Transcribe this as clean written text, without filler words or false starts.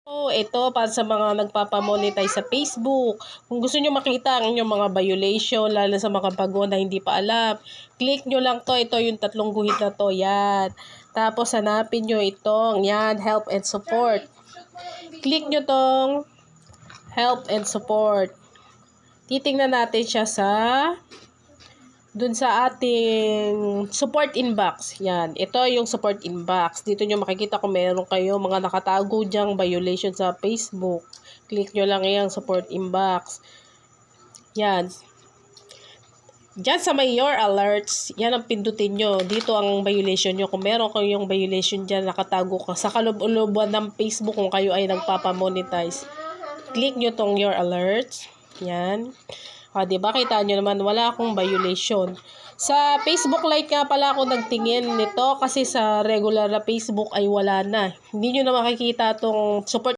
Ito para sa mga nagpapamonetize sa Facebook. Kung gusto nyo makita ang inyong mga violation, lalo sa mga bago na hindi pa alam, click nyo lang to. Ito yung tatlong guhit na to. Yan. Tapos hanapin nyo itong, yan, help and support. Click nyo tong help and support. Titingnan natin siya dun sa ating support inbox. Yan. Ito yung support inbox. Dito nyo makikita kung meron kayo mga nakatago dyang violation sa Facebook. Click nyo lang yung support inbox. Yan. Diyan sa may your alerts, yan ang pindutin nyo. Dito ang violation nyo. Kung meron kayong violation dyan, nakatago ka sa kaloob-looban ng Facebook kung kayo ay nagpapamonetize. Click nyo tong your alerts. Yan. Diba? Kita nyo naman, wala akong violation. Sa Facebook Lite nga pala ako nagtingin nito kasi sa regular na Facebook ay wala na. Hindi nyo na makikita tong support